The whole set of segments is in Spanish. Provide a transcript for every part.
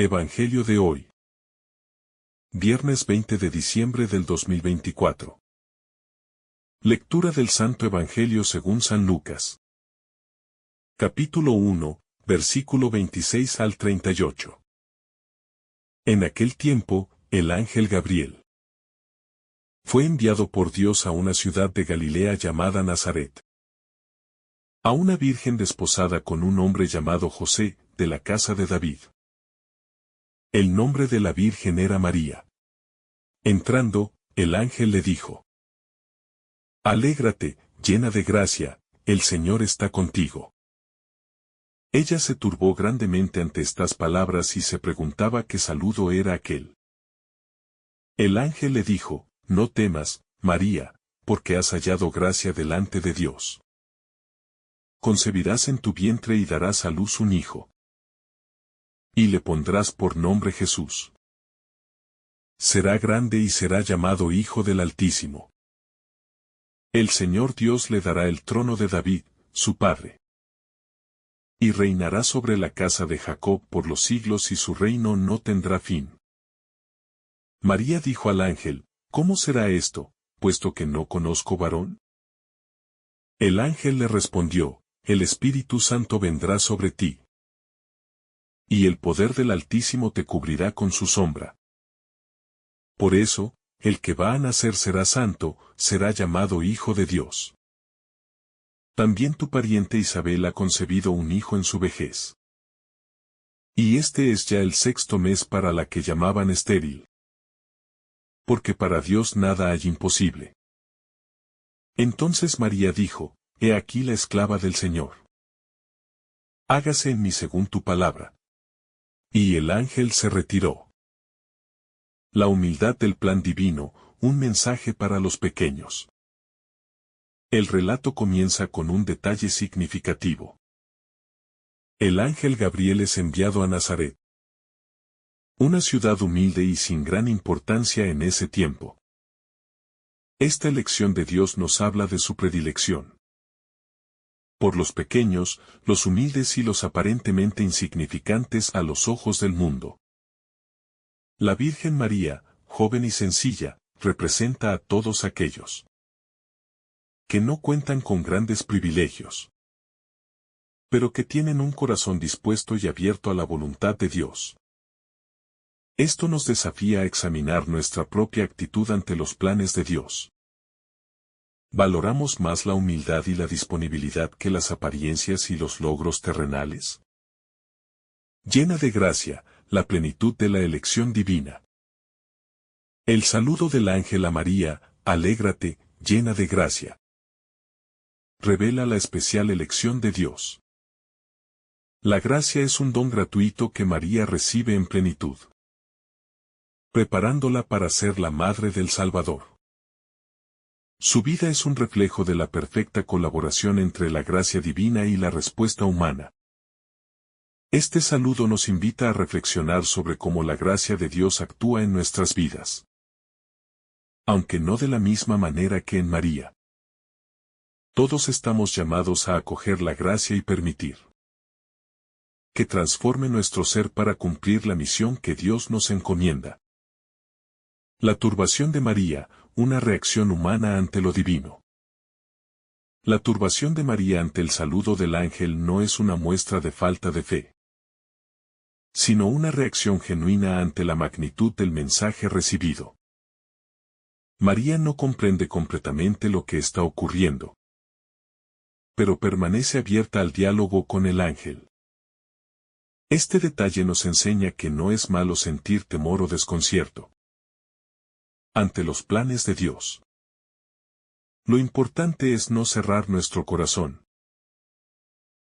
Evangelio de hoy. Viernes 20 de diciembre del 2024. Lectura del Santo Evangelio según San Lucas. Capítulo 1, versículo 26 al 38. En aquel tiempo, el ángel Gabriel fue enviado por Dios a una ciudad de Galilea llamada Nazaret, a una virgen desposada con un hombre llamado José, de la casa de David. El nombre de la virgen era María. Entrando, el ángel le dijo: Alégrate, llena de gracia, el Señor está contigo. Ella se turbó grandemente ante estas palabras y se preguntaba qué saludo era aquel. El ángel le dijo: No temas, María, porque has hallado gracia delante de Dios. Concebirás en tu vientre y darás a luz un hijo. Y le pondrás por nombre Jesús. Será grande y será llamado Hijo del Altísimo. El Señor Dios le dará el trono de David, su padre. Y reinará sobre la casa de Jacob por los siglos y su reino no tendrá fin. María dijo al ángel: ¿Cómo será esto, puesto que no conozco varón? El ángel le respondió: El Espíritu Santo vendrá sobre ti. Y el poder del Altísimo te cubrirá con su sombra. Por eso, el que va a nacer será santo, será llamado Hijo de Dios. También tu pariente Isabel ha concebido un hijo en su vejez. Y este es ya el 6º mes para la que llamaban estéril. Porque para Dios nada hay imposible. Entonces María dijo: He aquí la esclava del Señor. Hágase en mí según tu palabra. Y el ángel se retiró. La humildad del plan divino, un mensaje para los pequeños. El relato comienza con un detalle significativo. El ángel Gabriel es enviado a Nazaret, una ciudad humilde y sin gran importancia en ese tiempo. Esta elección de Dios nos habla de su predilección por los pequeños, los humildes y los aparentemente insignificantes a los ojos del mundo. La Virgen María, joven y sencilla, representa a todos aquellos que no cuentan con grandes privilegios, pero que tienen un corazón dispuesto y abierto a la voluntad de Dios. Esto nos desafía a examinar nuestra propia actitud ante los planes de Dios. ¿Valoramos más la humildad y la disponibilidad que las apariencias y los logros terrenales? Llena de gracia, la plenitud de la elección divina. El saludo del ángel a María: Alégrate, llena de gracia, revela la especial elección de Dios. La gracia es un don gratuito que María recibe en plenitud, preparándola para ser la madre del Salvador. Su vida es un reflejo de la perfecta colaboración entre la gracia divina y la respuesta humana. Este saludo nos invita a reflexionar sobre cómo la gracia de Dios actúa en nuestras vidas, aunque no de la misma manera que en María. Todos estamos llamados a acoger la gracia y permitir que transforme nuestro ser para cumplir la misión que Dios nos encomienda. La turbación de María, una reacción humana ante lo divino. La turbación de María ante el saludo del ángel no es una muestra de falta de fe, sino una reacción genuina ante la magnitud del mensaje recibido. María no comprende completamente lo que está ocurriendo, pero permanece abierta al diálogo con el ángel. Este detalle nos enseña que no es malo sentir temor o desconcierto ante los planes de Dios. Lo importante es no cerrar nuestro corazón,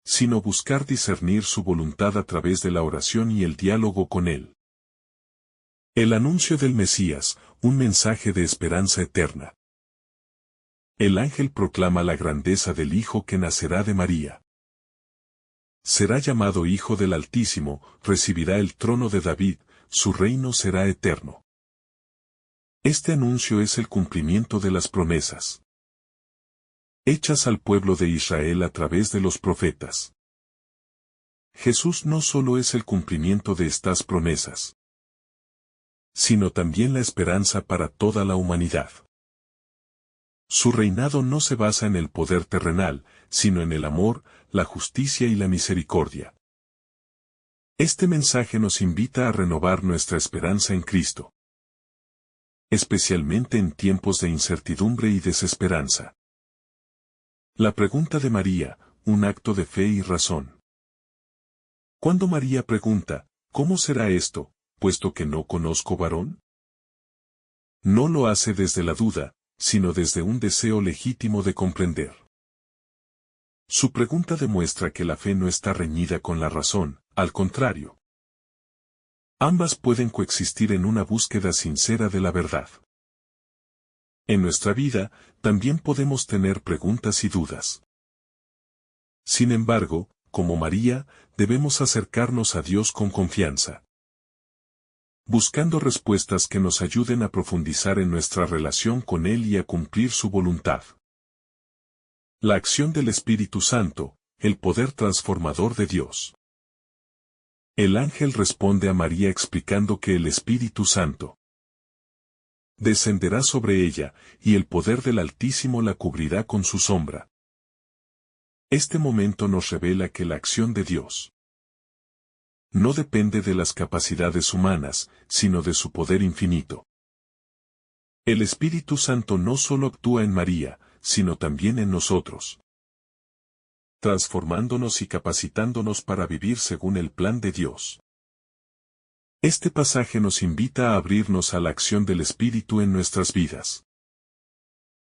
sino buscar discernir su voluntad a través de la oración y el diálogo con Él. El anuncio del Mesías, un mensaje de esperanza eterna. El ángel proclama la grandeza del Hijo que nacerá de María. Será llamado Hijo del Altísimo, recibirá el trono de David, su reino será eterno. Este anuncio es el cumplimiento de las promesas hechas al pueblo de Israel a través de los profetas. Jesús no solo es el cumplimiento de estas promesas, sino también la esperanza para toda la humanidad. Su reinado no se basa en el poder terrenal, sino en el amor, la justicia y la misericordia. Este mensaje nos invita a renovar nuestra esperanza en Cristo, especialmente en tiempos de incertidumbre y desesperanza. La pregunta de María, un acto de fe y razón. Cuando María pregunta, ¿cómo será esto, puesto que no conozco varón? No lo hace desde la duda, sino desde un deseo legítimo de comprender. Su pregunta demuestra que la fe no está reñida con la razón, al contrario. Ambas pueden coexistir en una búsqueda sincera de la verdad. En nuestra vida, también podemos tener preguntas y dudas. Sin embargo, como María, debemos acercarnos a Dios con confianza, buscando respuestas que nos ayuden a profundizar en nuestra relación con Él y a cumplir su voluntad. La acción del Espíritu Santo, el poder transformador de Dios. El ángel responde a María explicando que el Espíritu Santo descenderá sobre ella, y el poder del Altísimo la cubrirá con su sombra. Este momento nos revela que la acción de Dios no depende de las capacidades humanas, sino de su poder infinito. El Espíritu Santo no solo actúa en María, sino también en nosotros, transformándonos y capacitándonos para vivir según el plan de Dios. Este pasaje nos invita a abrirnos a la acción del Espíritu en nuestras vidas,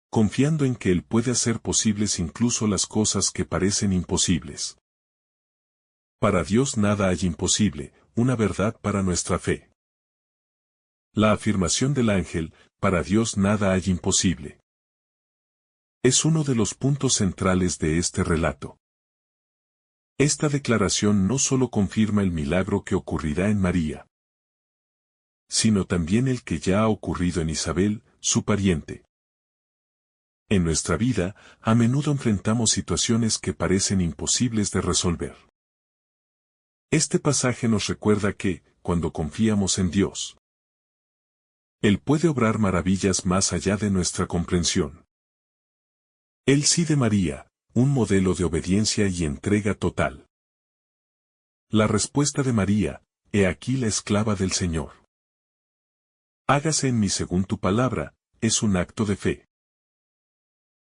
confiando en que Él puede hacer posibles incluso las cosas que parecen imposibles. Para Dios nada hay imposible, una verdad para nuestra fe. La afirmación del ángel, para Dios nada hay imposible, es uno de los puntos centrales de este relato. Esta declaración no solo confirma el milagro que ocurrirá en María, sino también el que ya ha ocurrido en Isabel, su pariente. En nuestra vida, a menudo enfrentamos situaciones que parecen imposibles de resolver. Este pasaje nos recuerda que, cuando confiamos en Dios, Él puede obrar maravillas más allá de nuestra comprensión. El sí de María, un modelo de obediencia y entrega total. La respuesta de María, he aquí la esclava del Señor. Hágase en mí según tu palabra, es un acto de fe.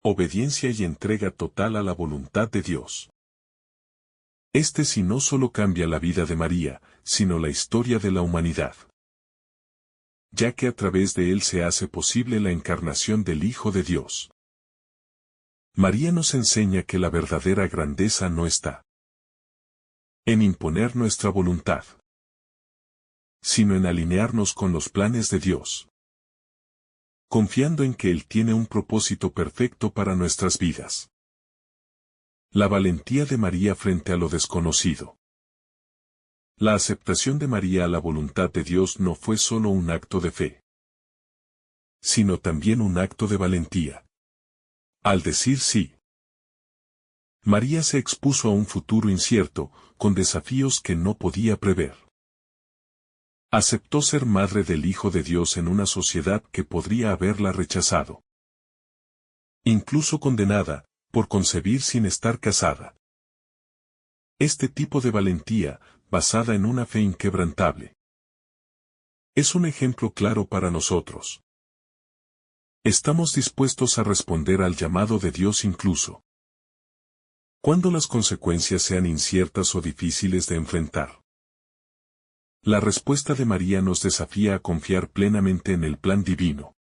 Obediencia y entrega total a la voluntad de Dios. Este sí no solo cambia la vida de María, sino la historia de la humanidad, ya que a través de él se hace posible la encarnación del Hijo de Dios. María nos enseña que la verdadera grandeza no está en imponer nuestra voluntad, sino en alinearnos con los planes de Dios, confiando en que Él tiene un propósito perfecto para nuestras vidas. La valentía de María frente a lo desconocido. La aceptación de María a la voluntad de Dios no fue solo un acto de fe, sino también un acto de valentía. Al decir sí, María se expuso a un futuro incierto, con desafíos que no podía prever. Aceptó ser madre del Hijo de Dios en una sociedad que podría haberla rechazado, incluso condenada, por concebir sin estar casada. Este tipo de valentía, basada en una fe inquebrantable, es un ejemplo claro para nosotros. Estamos dispuestos a responder al llamado de Dios incluso cuando las consecuencias sean inciertas o difíciles de enfrentar. La respuesta de María nos desafía a confiar plenamente en el plan divino,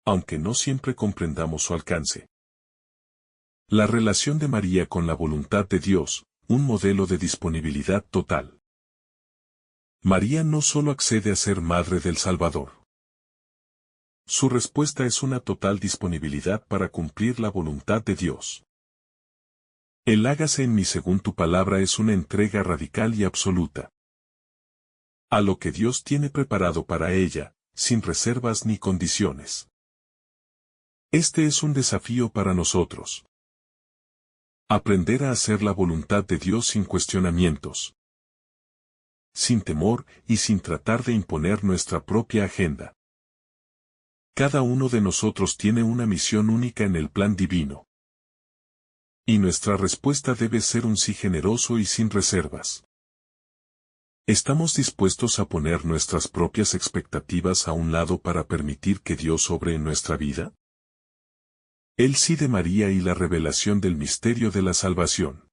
aunque no siempre comprendamos su alcance. La relación de María con la voluntad de Dios, un modelo de disponibilidad total. María no solo accede a ser madre del Salvador. Su respuesta es una total disponibilidad para cumplir la voluntad de Dios. El hágase en mí según tu palabra es una entrega radical y absoluta a lo que Dios tiene preparado para ella, sin reservas ni condiciones. Este es un desafío para nosotros. Aprender a hacer la voluntad de Dios sin cuestionamientos, sin temor y sin tratar de imponer nuestra propia agenda. Cada uno de nosotros tiene una misión única en el plan divino. Y nuestra respuesta debe ser un sí generoso y sin reservas. ¿Estamos dispuestos a poner nuestras propias expectativas a un lado para permitir que Dios obre en nuestra vida? El sí de María y la revelación del misterio de la salvación.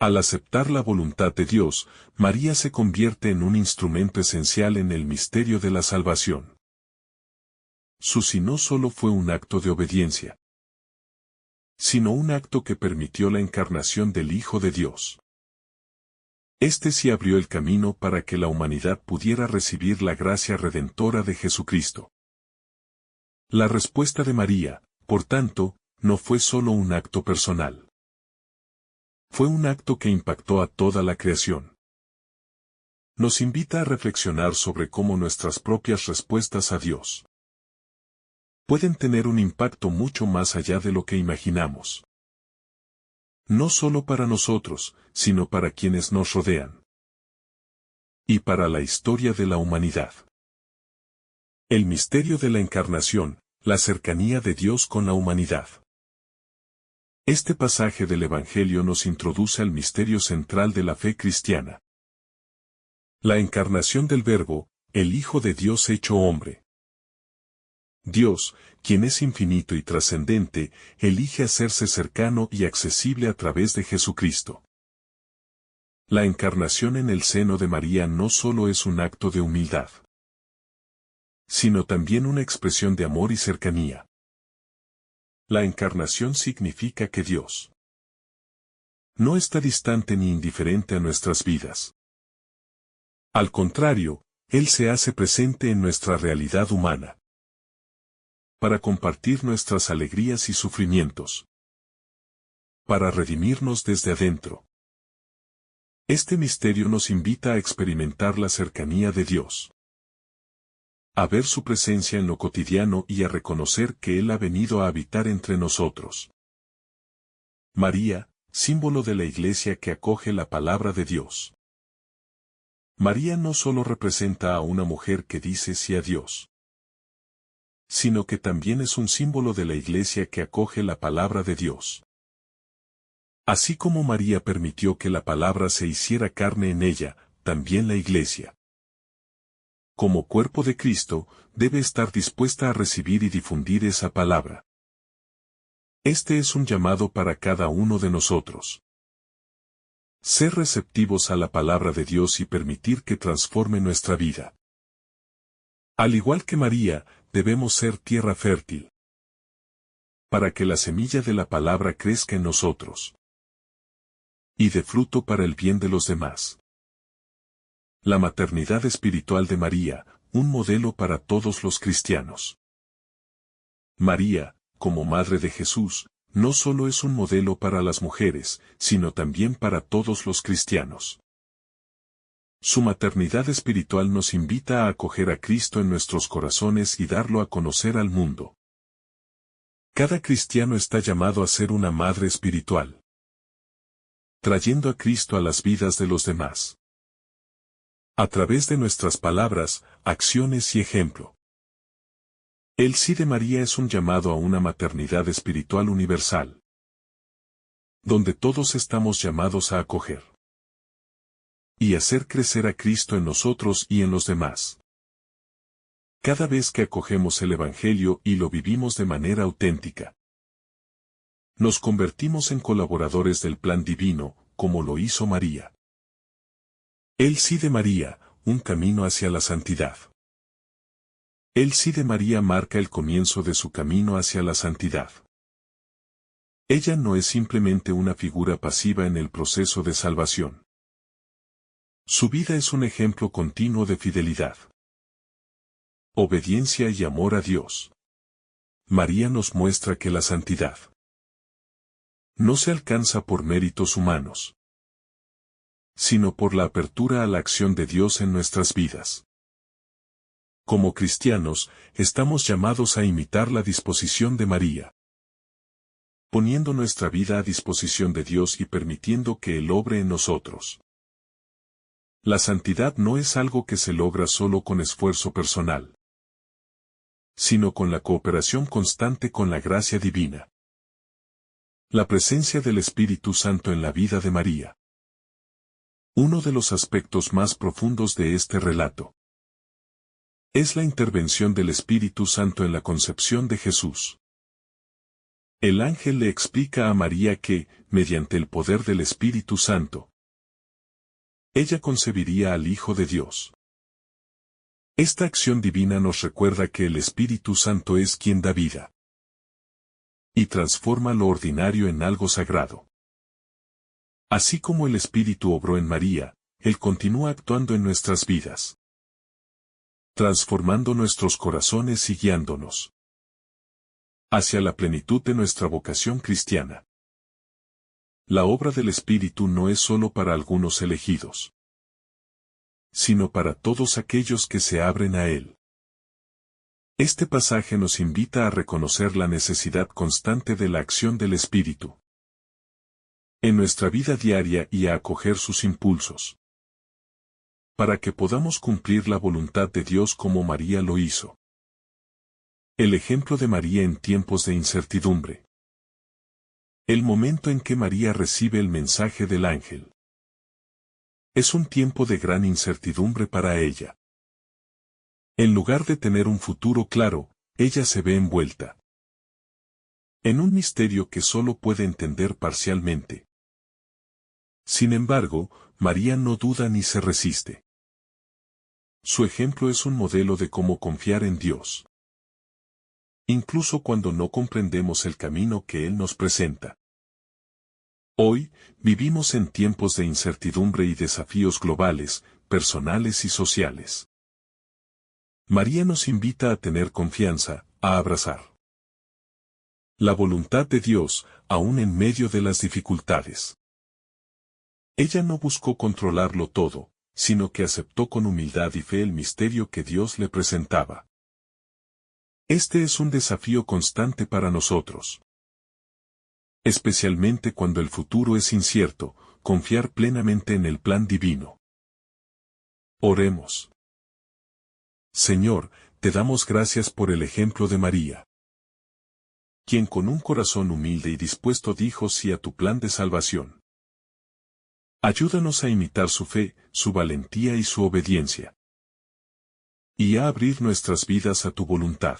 Al aceptar la voluntad de Dios, María se convierte en un instrumento esencial en el misterio de la salvación. Su sí no solo fue un acto de obediencia, sino un acto que permitió la encarnación del Hijo de Dios. Este sí abrió el camino para que la humanidad pudiera recibir la gracia redentora de Jesucristo. La respuesta de María, por tanto, no fue solo un acto personal. Fue un acto que impactó a toda la creación. Nos invita a reflexionar sobre cómo nuestras propias respuestas a Dios pueden tener un impacto mucho más allá de lo que imaginamos. No solo para nosotros, sino para quienes nos rodean. Y para la historia de la humanidad. El misterio de la encarnación, la cercanía de Dios con la humanidad. Este pasaje del Evangelio nos introduce al misterio central de la fe cristiana. La encarnación del Verbo, el Hijo de Dios hecho hombre. Dios, quien es infinito y trascendente, elige hacerse cercano y accesible a través de Jesucristo. La encarnación en el seno de María no solo es un acto de humildad, sino también una expresión de amor y cercanía. La encarnación significa que Dios no está distante ni indiferente a nuestras vidas. Al contrario, Él se hace presente en nuestra realidad humana, para compartir nuestras alegrías y sufrimientos, para redimirnos desde adentro. Este misterio nos invita a experimentar la cercanía de Dios, a ver su presencia en lo cotidiano y a reconocer que Él ha venido a habitar entre nosotros. María, símbolo de la Iglesia que acoge la palabra de Dios. María no solo representa a una mujer que dice sí a Dios, sino que también es un símbolo de la Iglesia que acoge la palabra de Dios. Así como María permitió que la palabra se hiciera carne en ella, también la Iglesia, como cuerpo de Cristo, debe estar dispuesta a recibir y difundir esa palabra. Este es un llamado para cada uno de nosotros. Ser receptivos a la palabra de Dios y permitir que transforme nuestra vida. Al igual que María, debemos ser tierra fértil, para que la semilla de la palabra crezca en nosotros y dé fruto para el bien de los demás. La maternidad espiritual de María, un modelo para todos los cristianos. María, como Madre de Jesús, no solo es un modelo para las mujeres, sino también para todos los cristianos. Su maternidad espiritual nos invita a acoger a Cristo en nuestros corazones y darlo a conocer al mundo. Cada cristiano está llamado a ser una madre espiritual, trayendo a Cristo a las vidas de los demás, a través de nuestras palabras, acciones y ejemplo. El sí de María es un llamado a una maternidad espiritual universal, donde todos estamos llamados a acoger y hacer crecer a Cristo en nosotros y en los demás. Cada vez que acogemos el Evangelio y lo vivimos de manera auténtica, nos convertimos en colaboradores del plan divino, como lo hizo María. El sí de María, un camino hacia la santidad. El sí de María marca el comienzo de su camino hacia la santidad. Ella no es simplemente una figura pasiva en el proceso de salvación. Su vida es un ejemplo continuo de fidelidad, obediencia y amor a Dios. María nos muestra que la santidad no se alcanza por méritos humanos, sino por la apertura a la acción de Dios en nuestras vidas. Como cristianos, estamos llamados a imitar la disposición de María, poniendo nuestra vida a disposición de Dios y permitiendo que Él obre en nosotros. La santidad no es algo que se logra solo con esfuerzo personal, sino con la cooperación constante con la gracia divina. La presencia del Espíritu Santo en la vida de María. Uno de los aspectos más profundos de este relato es la intervención del Espíritu Santo en la concepción de Jesús. El ángel le explica a María que, mediante el poder del Espíritu Santo, ella concebiría al Hijo de Dios. Esta acción divina nos recuerda que el Espíritu Santo es quien da vida y transforma lo ordinario en algo sagrado. Así como el Espíritu obró en María, Él continúa actuando en nuestras vidas, transformando nuestros corazones y guiándonos hacia la plenitud de nuestra vocación cristiana. La obra del Espíritu no es solo para algunos elegidos, sino para todos aquellos que se abren a Él. Este pasaje nos invita a reconocer la necesidad constante de la acción del Espíritu en nuestra vida diaria y a acoger sus impulsos, para que podamos cumplir la voluntad de Dios como María lo hizo. El ejemplo de María en tiempos de incertidumbre. El momento en que María recibe el mensaje del ángel es un tiempo de gran incertidumbre para ella. En lugar de tener un futuro claro, ella se ve envuelta en un misterio que solo puede entender parcialmente. Sin embargo, María no duda ni se resiste. Su ejemplo es un modelo de cómo confiar en Dios, incluso cuando no comprendemos el camino que Él nos presenta. Hoy, vivimos en tiempos de incertidumbre y desafíos globales, personales y sociales. María nos invita a tener confianza, a abrazar la voluntad de Dios, aún en medio de las dificultades. Ella no buscó controlarlo todo, sino que aceptó con humildad y fe el misterio que Dios le presentaba. Este es un desafío constante para nosotros. Especialmente cuando el futuro es incierto, confiar plenamente en el plan divino. Oremos. Señor, te damos gracias por el ejemplo de María, quien con un corazón humilde y dispuesto dijo sí a tu plan de salvación. Ayúdanos a imitar su fe, su valentía y su obediencia, y a abrir nuestras vidas a tu voluntad,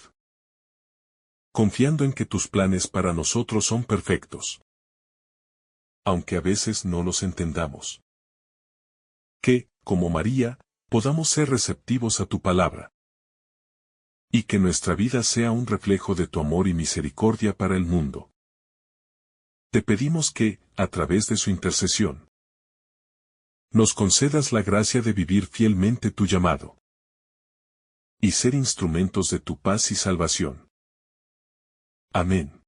confiando en que tus planes para nosotros son perfectos, aunque a veces no los entendamos. Que, como María, podamos ser receptivos a tu palabra, y que nuestra vida sea un reflejo de tu amor y misericordia para el mundo. Te pedimos que, a través de su intercesión, nos concedas la gracia de vivir fielmente tu llamado y ser instrumentos de tu paz y salvación. Amén.